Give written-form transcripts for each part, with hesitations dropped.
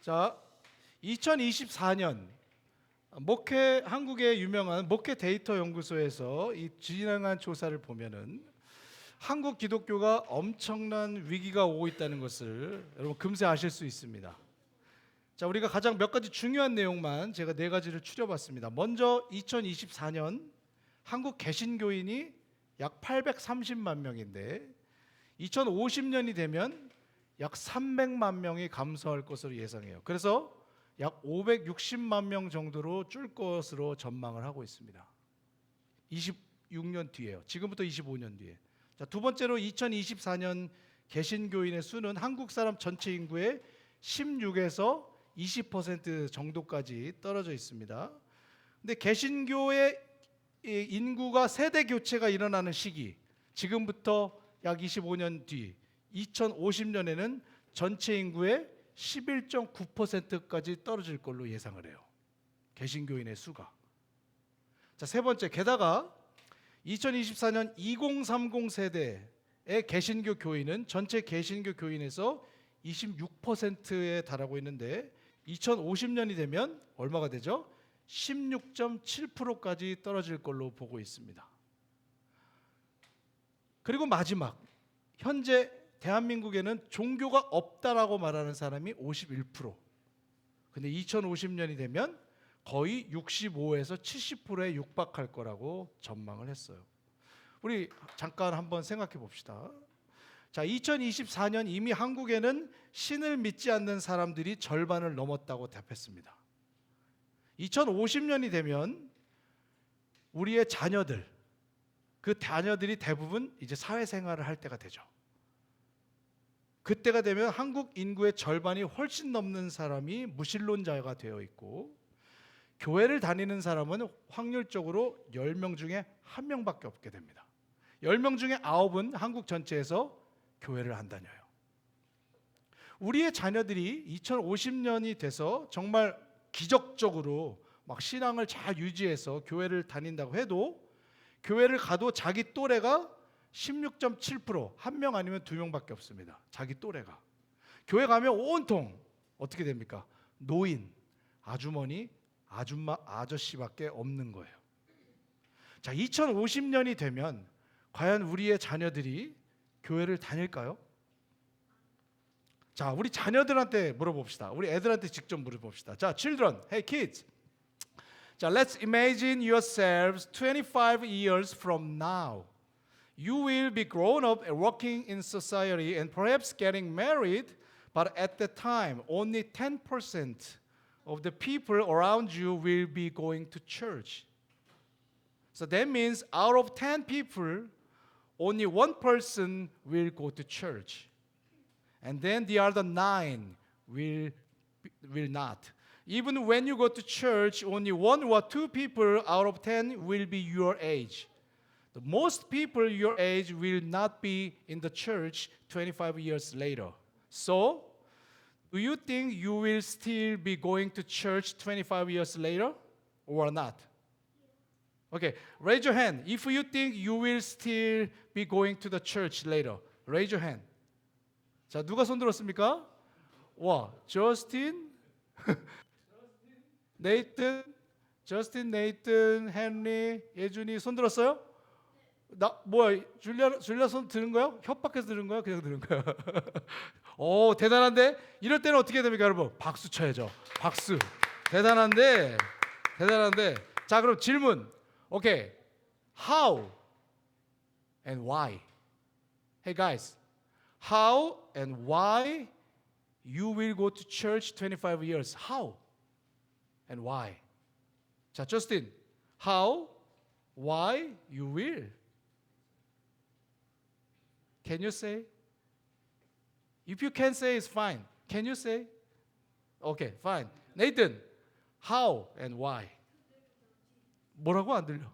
자, 2024년 한국의 유명한 목회 데이터 연구소에서 이 진행한 조사를 보면은 한국 기독교가 엄청난 위기가 오고 있다는 것을 여러분 금세 아실 수 있습니다. 자, 우리가 가장 몇 가지 중요한 내용만 제가 네 가지를 추려봤습니다. 먼저 2024년 한국 개신교인이 약 830만 명인데 2050년이 되면 약 300만 명이 감소할 것으로 예상해요. 그래서 약 560만 명 정도로 줄 것으로 전망을 하고 있습니다. 26년 뒤에요. 지금부터 25년 뒤에. 자, 두 번째로 2024년 개신교인의 수는 한국 사람 전체 인구의 16에서 20% 정도까지 떨어져 있습니다. 근데 개신교의 인구가 세대 교체가 일어나는 시기, 지금부터 약 25년 뒤 2050년에는 전체 인구의 11.9%까지 떨어질 걸로 예상을 해요. 개신교인의 수가. 자, 세 번째, 게다가 2024년 2030 세대의 개신교 교인은 전체 개신교 교인에서 26%에 달하고 있는데 2050년이 되면 얼마가 되죠? 16.7%까지 떨어질 걸로 보고 있습니다. 그리고 마지막, 현재 대한민국에는 종교가 없다라고 말하는 사람이 51%. 근데 2050년이 되면 거의 65에서 70%에 육박할 거라고 전망을 했어요. 우리 잠깐 한번 생각해 봅시다. 자, 2024년 이미 한국에는 신을 믿지 않는 사람들이 절반을 넘었다고 답했습니다. 2050년이 되면 우리의 자녀들, 그 자녀들이 대부분 이제 사회생활을 할 때가 되죠. 그때가 되면 한국 인구의 절반이 훨씬 넘는 사람이 무신론자가 되어 있고, 교회를 다니는 사람은 확률적으로 10명 중에 1명밖에 없게 됩니다. 10명 중에 9은 한국 전체에서 교회를 안 다녀요. 우리의 자녀들이 2050년이 돼서 정말 기적적으로 막 신앙을 잘 유지해서 교회를 다닌다고 해도, 교회를 가도 자기 또래가 16.7%, 1명 아니면 2명밖에 없습니다. 자기 또래가. 교회 가면 온통 어떻게 됩니까? 노인, 아주머니, 아줌마, 아저씨밖에 없는 거예요. 자, 2050년이 되면 과연 우리의 자녀들이 교회를 다닐까요? 자, 우리 자녀들한테 물어봅시다. 우리 애들한테 직접 물어봅시다. 자, children, hey kids. 자, let's imagine yourselves 25 years from now. You will be grown up and working in society and perhaps getting married, but at that time, only 10% of the people around you will be going to church. So that means out of 10 people, only one person will go to church. And then the other 9 will not. Even when you go to church, only 1 or 2 people out of 10 will be your age. The most people your age will not be in the church 25 years later. So, do you think you will still be going to church 25 years later or not? Okay, raise your hand. If you think you will still be going to the church later, raise your hand. 자, 누가 손 들었습니까? 와, 저스틴, 네이튼, 헨리, 예준이 손 들었어요? 뭐야, 줄리아 손 드는 거야? 협박해서 드는 거야? 그냥 드는 거야? 오, 대단한데? 이럴 때는 어떻게 됩니까, 여러분? 박수 쳐야죠. 박수. 대단한데. 자, 그럼 질문. 오케이. How and why? Hey guys, how and why you will go to church 25 years? How and why? 자, Justin. How, why you will? Can you say? If you can say, it's fine. Can you say? Okay, fine. Nathan, how and why? 뭐라고? 안 들려.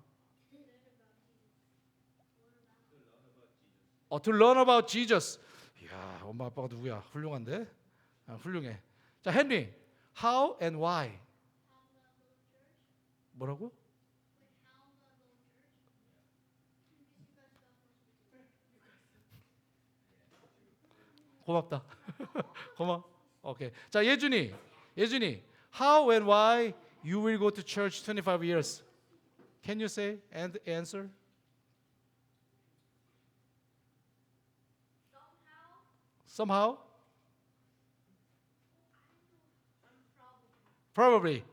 To learn about Jesus. 이야, 엄마 아빠가 누구야? 훌륭한데? 훌륭해. 자, 헨리, how and why? 뭐라고? 고맙다. 고마워. 오케이. 자, 예준이, 예준이, how and why you will go to church 25 years? Can you say and answer? Somehow? Probably.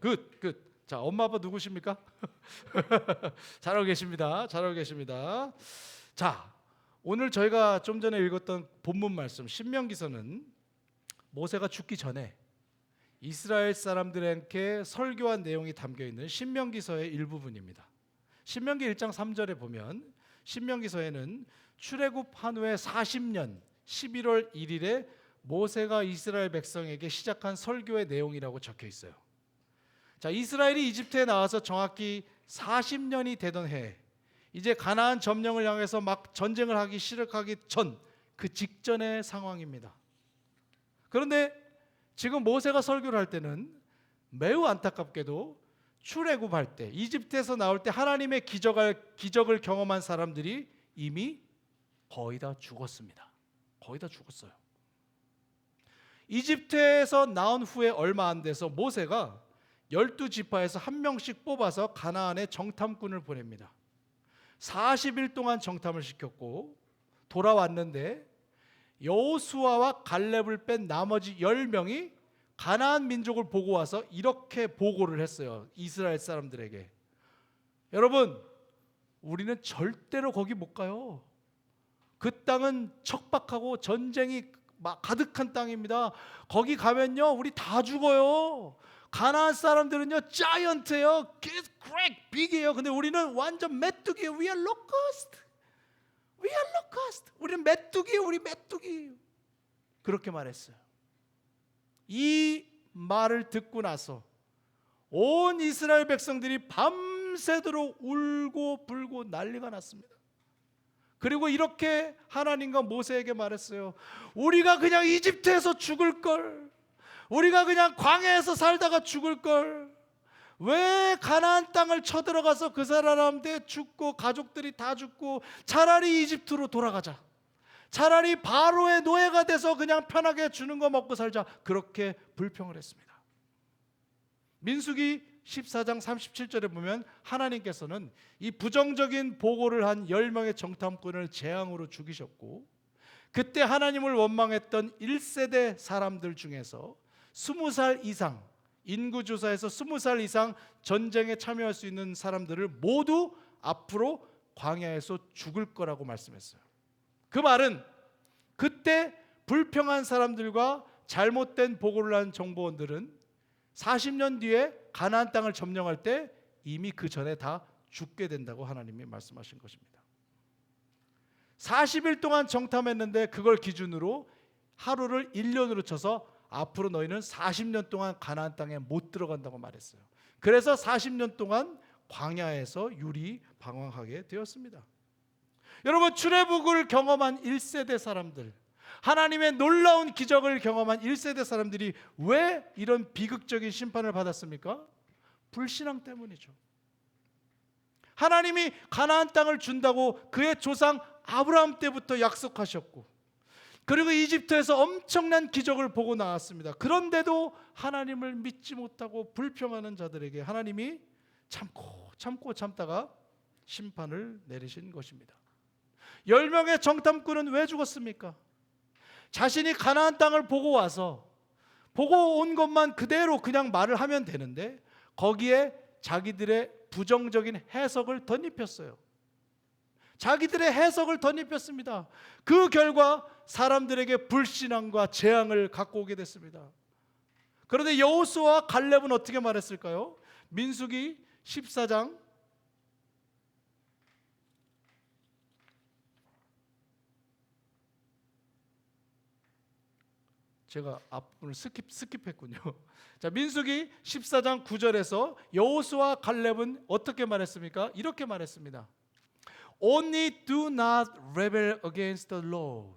Good. 자, 엄마 아빠 누구십니까? 잘하고 계십니다. 자, 오늘 저희가 좀 전에 읽었던 본문 말씀 신명기서는 모세가 죽기 전에 이스라엘 사람들에게 설교한 내용이 담겨 있는 신명기서의 일부분입니다. 신명기 1장 3절에 보면 신명기서에는 출애굽한 후에 40년 11월 1일에 모세가 이스라엘 백성에게 시작한 설교의 내용이라고 적혀 있어요. 자, 이스라엘이 이집트에 나와서 정확히 40년이 되던 해, 이제 가나안 점령을 향해서 막 전쟁을 하기 시작하기 전 그 직전의 상황입니다. 그런데 지금 모세가 설교를 할 때는 매우 안타깝게도 출애굽할 때, 이집트에서 나올 때 하나님의 기적을 경험한 사람들이 이미 거의 다 죽었습니다. 거의 다 죽었어요. 이집트에서 나온 후에 얼마 안 돼서 모세가 12지파에서 한 명씩 뽑아서 가나안에 정탐꾼을 보냅니다. 40일 동안 정탐을 시켰고 돌아왔는데 여호수아와 갈렙을 뺀 나머지 10명이 가나안 민족을 보고 와서 이렇게 보고를 했어요. 이스라엘 사람들에게. 여러분, 우리는 절대로 거기 못 가요. 그 땅은 척박하고 전쟁이 가득한 땅입니다. 거기 가면요 우리 다 죽어요. 가나안 사람들은요 자이언트예요. great big이에요. 근데 우리는 완전 메뚜기예요. We are locust. 우리는 메뚜기예요. 우리 메뚜기. 그렇게 말했어요. 이 말을 듣고 나서 온 이스라엘 백성들이 밤새도록 울고 불고 난리가 났습니다. 그리고 이렇게 하나님과 모세에게 말했어요. 우리가 그냥 이집트에서 죽을 걸, 우리가 그냥 광야에서 살다가 죽을 걸, 왜 가나안 땅을 쳐들어가서 그 사람한테 죽고 가족들이 다 죽고 차라리 이집트로 돌아가자, 차라리 바로의 노예가 돼서 그냥 편하게 주는 거 먹고 살자, 그렇게 불평을 했습니다. 민수기 14장 37절에 보면 하나님께서는 이 부정적인 보고를 한 10명의 정탐꾼을 재앙으로 죽이셨고, 그때 하나님을 원망했던 1세대 사람들 중에서 20살 이상, 인구조사에서 20살 이상 전쟁에 참여할 수 있는 사람들을 모두 앞으로 광야에서 죽을 거라고 말씀했어요. 그 말은 그때 불평한 사람들과 잘못된 보고를 한 정보원들은 40년 뒤에 가나안 땅을 점령할 때 이미 그 전에 다 죽게 된다고 하나님이 말씀하신 것입니다. 40일 동안 정탐했는데 그걸 기준으로 하루를 1년으로 쳐서 앞으로 너희는 40년 동안 가나안 땅에 못 들어간다고 말했어요. 그래서 40년 동안 광야에서 유리방황하게 되었습니다. 여러분, 출애굽을 경험한 1세대 사람들, 하나님의 놀라운 기적을 경험한 1세대 사람들이 왜 이런 비극적인 심판을 받았습니까? 불신앙 때문이죠. 하나님이 가나안 땅을 준다고 그의 조상 아브라함 때부터 약속하셨고, 그리고 이집트에서 엄청난 기적을 보고 나왔습니다. 그런데도 하나님을 믿지 못하고 불평하는 자들에게 하나님이 참다가 심판을 내리신 것입니다. 10명의 정탐꾼은 왜 죽었습니까? 자신이 가나안 땅을 보고 와서 보고 온 것만 그대로 그냥 말을 하면 되는데 거기에 자기들의 부정적인 해석을 덧입혔어요. 자기들의 해석을 덧입혔습니다. 그 결과 사람들에게 불신앙과 재앙을 갖고 오게 됐습니다. 그런데 여호수아와 갈렙은 어떻게 말했을까요? 민수기 14장 제가 앞부분을 스킵했군요. 자, 민수기 14장 9절에서 여호수아와 갈렙은 어떻게 말했습니까? 이렇게 말했습니다. Only do not rebel against the Lord,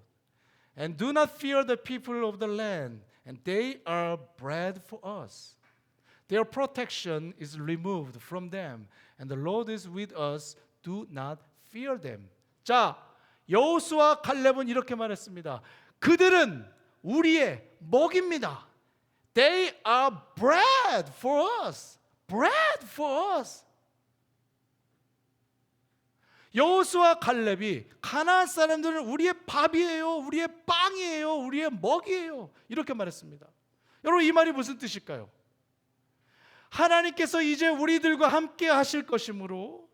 and do not fear the people of the land, and they are bread for us. Their protection is removed from them, and the Lord is with us. Do not fear them. 자, 여호수아 갈렙은 이렇게 말했습니다. 그들은 우리의 먹입니다. They are bread for us. Bread for us. 여호수아 갈렙이 가나안 사람들은 우리의 밥이에요, 우리의 빵이에요, 우리의 먹이에요, 이렇게 말했습니다. 여러분, 이 말이 무슨 뜻일까요? 하나님께서 이제 우리들과 함께 하실 것이므로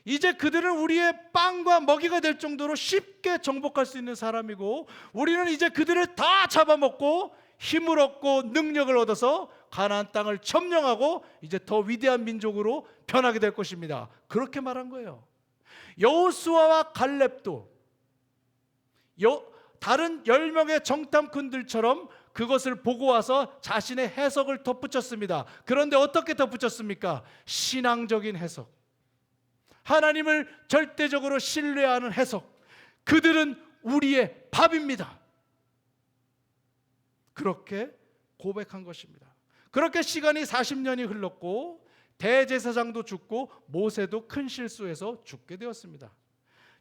이제 그들은 우리의 빵과 먹이가 될 정도로 쉽게 정복할 수 있는 사람이고, 우리는 이제 그들을 다 잡아먹고 힘을 얻고 능력을 얻어서 가나안 땅을 점령하고 이제 더 위대한 민족으로 변하게 될 것입니다. 그렇게 말한 거예요. 여호수아와 갈렙도 다른 10명의 정탐꾼들처럼 그것을 보고 와서 자신의 해석을 덧붙였습니다. 그런데 어떻게 덧붙였습니까? 신앙적인 해석, 하나님을 절대적으로 신뢰하는 해석. 그들은 우리의 밥입니다. 그렇게 고백한 것입니다. 그렇게 시간이 40년이 흘렀고 대제사장도 죽고 모세도 큰 실수해서 죽게 되었습니다.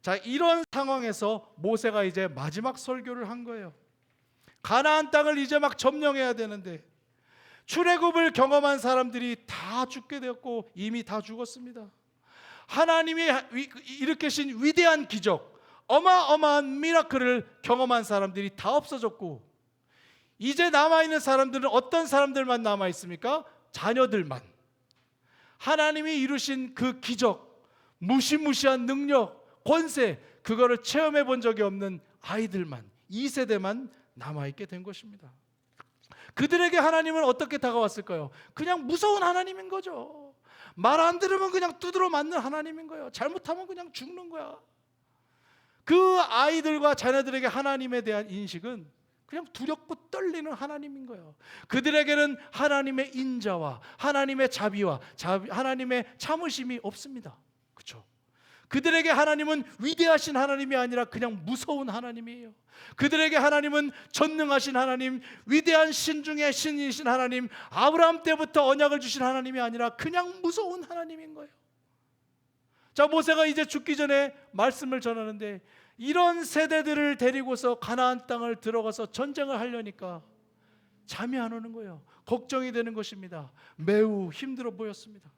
자, 이런 상황에서 모세가 이제 마지막 설교를 한 거예요. 가나안 땅을 이제 막 점령해야 되는데 출애굽을 경험한 사람들이 다 죽게 되었고 이미 다 죽었습니다. 하나님이 일으키신 위대한 기적, 어마어마한 미라클을 경험한 사람들이 다 없어졌고 이제 남아있는 사람들은 어떤 사람들만 남아있습니까? 자녀들만. 하나님이 이루신 그 기적, 무시무시한 능력, 권세, 그거를 체험해 본 적이 없는 아이들만, 2세대만 남아있게 된 것입니다. 그들에게 하나님은 어떻게 다가왔을까요? 그냥 무서운 하나님인 거죠. 말 안 들으면 그냥 두드러 맞는 하나님인 거예요. 잘못하면 그냥 죽는 거야. 그 아이들과 자녀들에게 하나님에 대한 인식은 그냥 두렵고 떨리는 하나님인 거예요. 그들에게는 하나님의 인자와 하나님의 자비와 하나님의 참으심이 없습니다. 그렇죠? 그들에게 하나님은 위대하신 하나님이 아니라 그냥 무서운 하나님이에요. 그들에게 하나님은 전능하신 하나님, 위대한 신 중에 신이신 하나님, 아브라함 때부터 언약을 주신 하나님이 아니라 그냥 무서운 하나님인 거예요. 자, 모세가 이제 죽기 전에 말씀을 전하는데 이런 세대들을 데리고서 가나안 땅을 들어가서 전쟁을 하려니까 잠이 안 오는 거예요. 걱정이 되는 것입니다. 매우 힘들어 보였습니다.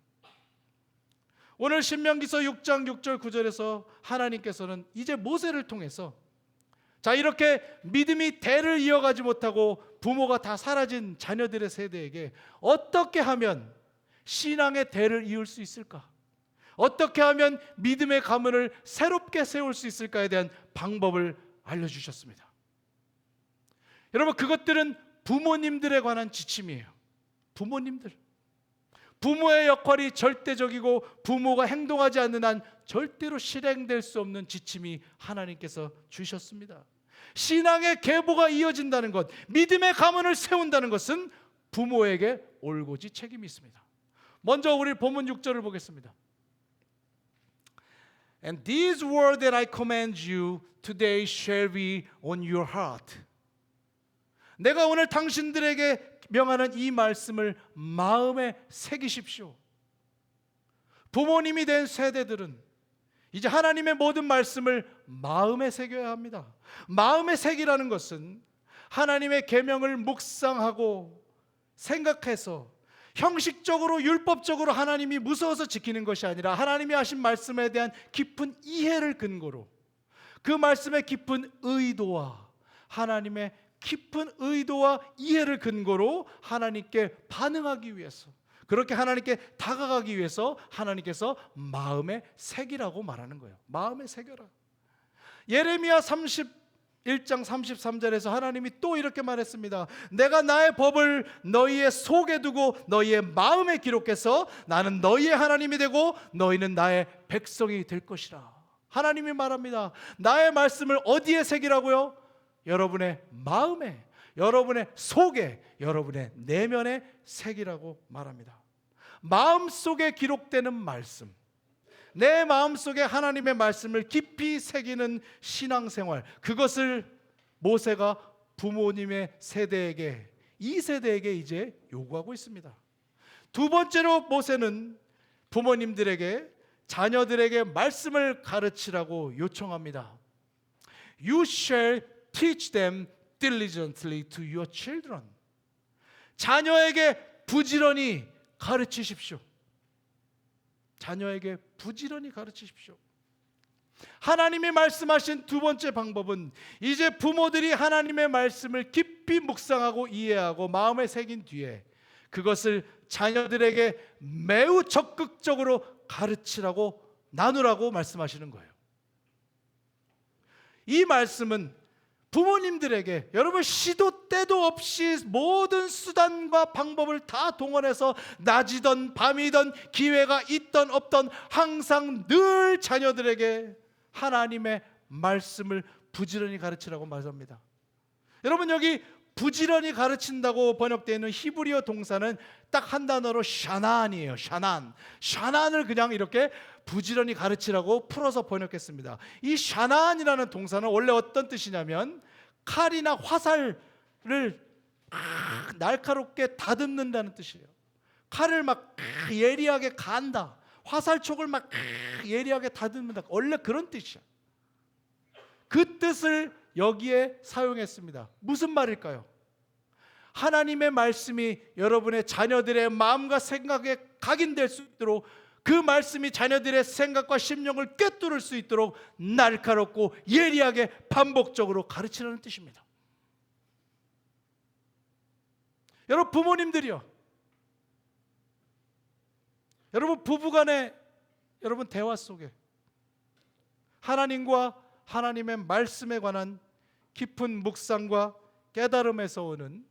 오늘 신명기서 6장 6절 9절에서 하나님께서는 이제 모세를 통해서 자, 이렇게 믿음이 대를 이어가지 못하고 부모가 다 사라진 자녀들의 세대에게 어떻게 하면 신앙의 대를 이을 수 있을까? 어떻게 하면 믿음의 가문을 새롭게 세울 수 있을까에 대한 방법을 알려주셨습니다. 여러분, 그것들은 부모님들에 관한 지침이에요. 부모의 역할이 절대적이고 부모가 행동하지 않는 한 절대로 실행될 수 없는 지침이 하나님께서 주셨습니다. 신앙의 계보가 이어진다는 것, 믿음의 가문을 세운다는 것은 부모에게 올고지 책임이 있습니다. 먼저 우리 본문 6절을 보겠습니다. And these words that I command you today shall be on your heart. 내가 오늘 당신들에게 명하는 이 말씀을 마음에 새기십시오. 부모님이 된 세대들은 이제 하나님의 모든 말씀을 마음에 새겨야 합니다. 마음에 새기라는 것은 하나님의 계명을 묵상하고 생각해서 형식적으로 율법적으로 하나님이 무서워서 지키는 것이 아니라 하나님이 하신 말씀에 대한 깊은 이해를 근거로 그 말씀의 깊은 의도와 하나님의 깊은 의도와 이해를 근거로 하나님께 반응하기 위해서, 그렇게 하나님께 다가가기 위해서 하나님께서 마음에 새기라고 말하는 거예요. 마음에 새겨라. 예레미야 31장 33절에서 하나님이 또 이렇게 말했습니다. 내가 나의 법을 너희의 속에 두고 너희의 마음에 기록해서 나는 너희의 하나님이 되고 너희는 나의 백성이 될 것이라. 하나님이 말합니다. 나의 말씀을 어디에 새기라고요? 여러분의 마음에, 여러분의 속에, 여러분의 내면에 새기라고 말합니다. 마음속에 기록되는 말씀, 내 마음속에 하나님의 말씀을 깊이 새기는 신앙생활, 그것을 모세가 부모님의 세대에게, 이 세대에게 이제 요구하고 있습니다. 두 번째로 모세는 부모님들에게, 자녀들에게 말씀을 가르치라고 요청합니다. You shall teach them diligently to your children. 자녀에게 부지런히 가르치십시오. 자녀에게 부지런히 가르치십시오. 하나님이 말씀하신 두 번째 방법은 이제 부모들이 하나님의 말씀을 깊이 묵상하고 이해하고 마음에 새긴 뒤에 그것을 자녀들에게 매우 적극적으로 가르치라고 나누라고 말씀하시는 거예요. 이 말씀은 부모님들에게 여러분 시도 때도 없이 모든 수단과 방법을 다 동원해서 낮이든 밤이든 기회가 있든 없든 항상 늘 자녀들에게 하나님의 말씀을 부지런히 가르치라고 말합니다. 여러분 여기 부지런히 가르친다고 번역되어 있는 히브리어 동사는 딱 한 단어로 샤난이에요. 샤난을 그냥 이렇게 부지런히 가르치라고 풀어서 번역했습니다. 이 샤난이라는 동사는 원래 어떤 뜻이냐면 칼이나 화살을 날카롭게 다듬는다는 뜻이에요. 칼을 막 예리하게 간다. 화살촉을 막 예리하게 다듬는다. 원래 그런 뜻이야. 그 뜻을 여기에 사용했습니다. 무슨 말일까요? 하나님의 말씀이 여러분의 자녀들의 마음과 생각에 각인될 수 있도록 그 말씀이 자녀들의 생각과 심령을 꿰뚫을 수 있도록 날카롭고 예리하게 반복적으로 가르치라는 뜻입니다. 여러분 부모님들이요, 여러분 부부간의 여러분 대화 속에 하나님과 하나님의 말씀에 관한 깊은 묵상과 깨달음에서 오는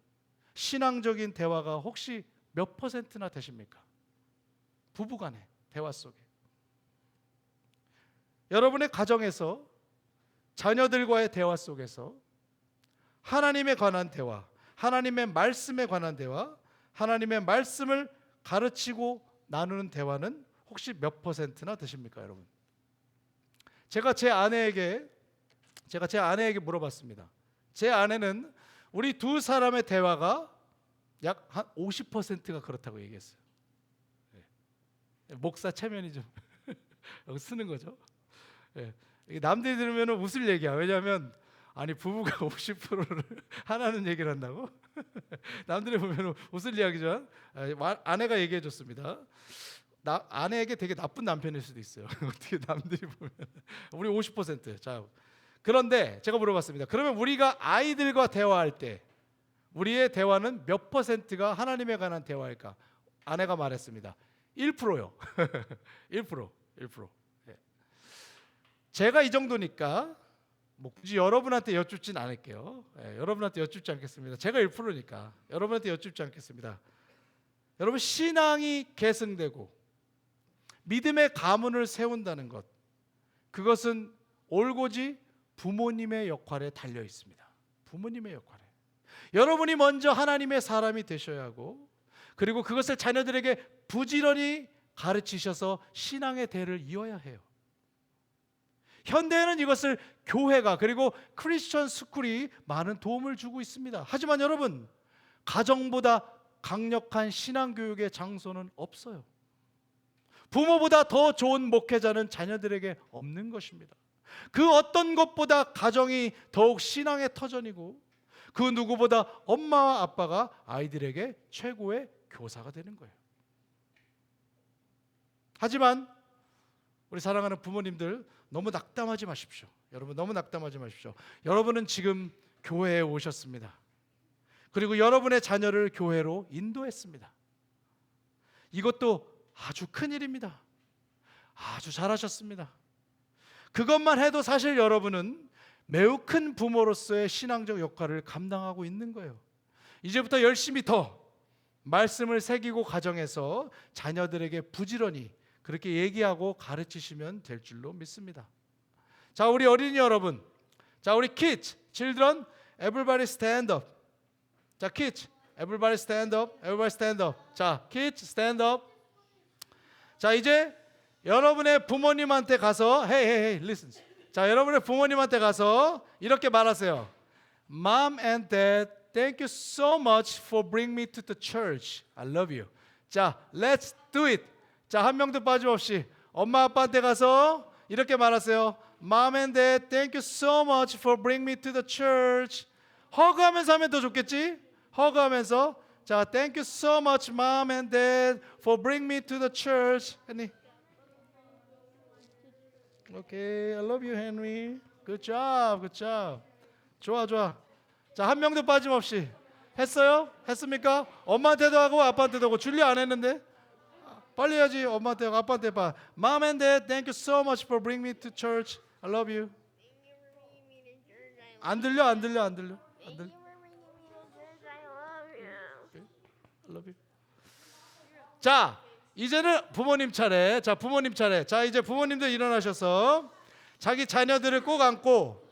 신앙적인 대화가 혹시 몇 %나 되십니까? 부부간의 대화 속에 여러분의 가정에서 자녀들과의 대화 속에서 하나님에 관한 대화, 하나님의 말씀에 관한 대화, 하나님의 말씀을 가르치고 나누는 대화는 혹시 몇 %나 되십니까, 여러분? 제가 제 아내에게 물어봤습니다. 제 아내는 우리 두 사람의 대화가 약 한 50%가 그렇다고 얘기했어요. 목사 체면이 좀 여기 쓰는 거죠. 남들이 들으면 웃을 얘기야. 왜냐하면 아니 부부가 50%를 하나는 얘기를 한다고? 남들이 보면 웃을 이야기지만 아내가 얘기해 줬습니다. 아내에게 되게 나쁜 남편일 수도 있어요. 어떻게 남들이 보면 우리 50%. 자, 그런데 제가 물어봤습니다. 그러면 우리가 아이들과 대화할 때 우리의 대화는 몇 %가 하나님에 관한 대화일까? 아내가 말했습니다. 1%요. 1%. 예. 제가 이 정도니까 뭐 굳이 여러분한테 여쭙진 않을게요. 여러분한테 여쭙지 않겠습니다. 제가 1%니까 여러분한테 여쭙지 않겠습니다. 여러분 신앙이 계승되고 믿음의 가문을 세운다는 것, 그것은 올고지 부모님의 역할에 달려 있습니다. 부모님의 역할에 여러분이 먼저 하나님의 사람이 되셔야 하고 그리고 그것을 자녀들에게 부지런히 가르치셔서 신앙의 대를 이어야 해요. 현대에는 이것을 교회가 그리고 크리스천 스쿨이 많은 도움을 주고 있습니다. 하지만 여러분 가정보다 강력한 신앙교육의 장소는 없어요. 부모보다 더 좋은 목회자는 자녀들에게 없는 것입니다. 그 어떤 것보다 가정이 더욱 신앙의 터전이고 그 누구보다 엄마와 아빠가 아이들에게 최고의 교사가 되는 거예요. 하지만 우리 사랑하는 부모님들 너무 낙담하지 마십시오. 여러분 너무 낙담하지 마십시오. 여러분은 지금 교회에 오셨습니다. 그리고 여러분의 자녀를 교회로 인도했습니다. 이것도 아주 큰 일입니다. 아주 잘하셨습니다. 그것만 해도 사실 여러분은 매우 큰 부모로서의 신앙적 역할을 감당하고 있는 거예요. 이제부터 열심히 더 말씀을 새기고 가정에서 자녀들에게 부지런히 그렇게 얘기하고 가르치시면 될 줄로 믿습니다. 자, 우리 어린이 여러분, 자, 우리 kids, children, everybody stand up. 자, kids, everybody stand up, everybody stand up. 자, kids, stand up. 자, 이제 여러분의 부모님한테 가서 hey, listen. 자, 여러분의 부모님한테 가서 이렇게 말하세요. Mom and Dad, thank you so much for bringing me to the church. I love you. 자, let's do it. 자, 한 명도 빠짐없이 엄마 아빠한테 가서 이렇게 말하세요. Mom and Dad, thank you so much for bringing me to the church. 허그하면서 하면 더 좋겠지? 허그하면서 자, thank you so much, mom and dad, for bringing me to the church. Henry. Okay, I love you, Henry. Good job, good job. 좋아, 좋아. 자, 한 명도 빠짐없이 했어요? 했습니까? 엄마한테도 하고 아빠한테도 하고. 줄리 안 했는데? 빨리 해야지. 엄마한테 하고 아빠한테 봐. Mom and dad, thank you so much for bringing me to church. I love you. 안 들려, 안 들려, 안 들려. 안 들려. I love you. 자, 이제는 부모님 차례. 자, 부모님 차례. 자, 이제 부모님들 일어나셔서 자기 자녀들을 꼭 안고,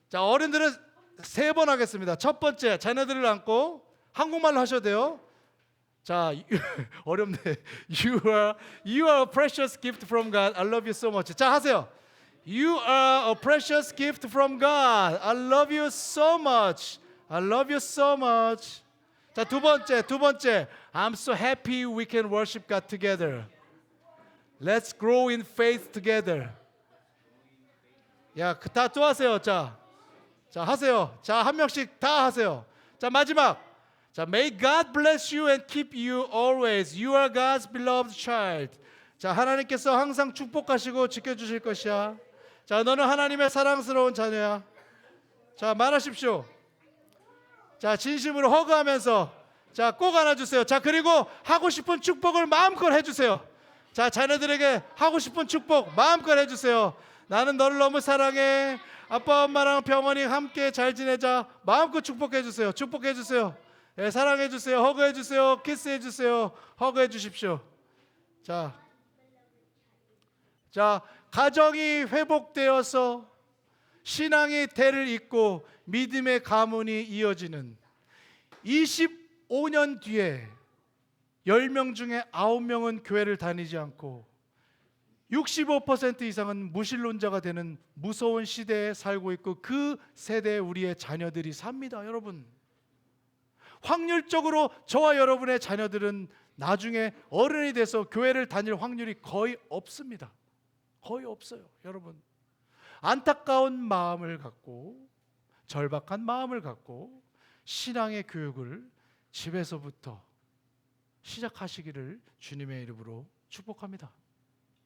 자, 어른들은 3번 하겠습니다. 첫 번째, 자녀들을 안고 한국말로 하셔도 돼요. 자, 어렵네. You are a precious gift from God. I love you so much. 자, 하세요. You are a precious gift from God. I love you so much. I love you so much. 자, 두 번째. I'm so happy we can worship God together. Let's grow in faith together. 야, 다 또 하세요. 자, 하세요. 자, 한 명씩 다 하세요. 자, 마지막. 자, may God bless you and keep you always. You are God's beloved child. 자, 하나님께서 항상 축복하시고 지켜주실 것이야. 자, 너는 하나님의 사랑스러운 자녀야. 자, 말하십시오. 자, 진심으로 허그하면서, 자, 꼭 안아주세요. 자, 그리고 하고 싶은 축복을 마음껏 해주세요. 자, 자녀들에게 하고 싶은 축복 마음껏 해주세요. 나는 너를 너무 사랑해. 아빠 엄마랑 병원이 함께 잘 지내자. 마음껏 축복해주세요. 축복해주세요. 예, 사랑해주세요. 허그해주세요. 키스해주세요. 허그해주십시오. 자, 가정이 회복되어서 신앙의 대를 잇고 믿음의 가문이 이어지는 25년 뒤에 10명 중에 9명은 교회를 다니지 않고 65% 이상은 무신론자가 되는 무서운 시대에 살고 있고, 그 세대에 우리의 자녀들이 삽니다. 여러분, 확률적으로 저와 여러분의 자녀들은 나중에 어른이 돼서 교회를 다닐 확률이 거의 없습니다. 거의 없어요. 여러분, 안타까운 마음을 갖고, 절박한 마음을 갖고 신앙의 교육을 집에서부터 시작하시기를 주님의 이름으로 축복합니다.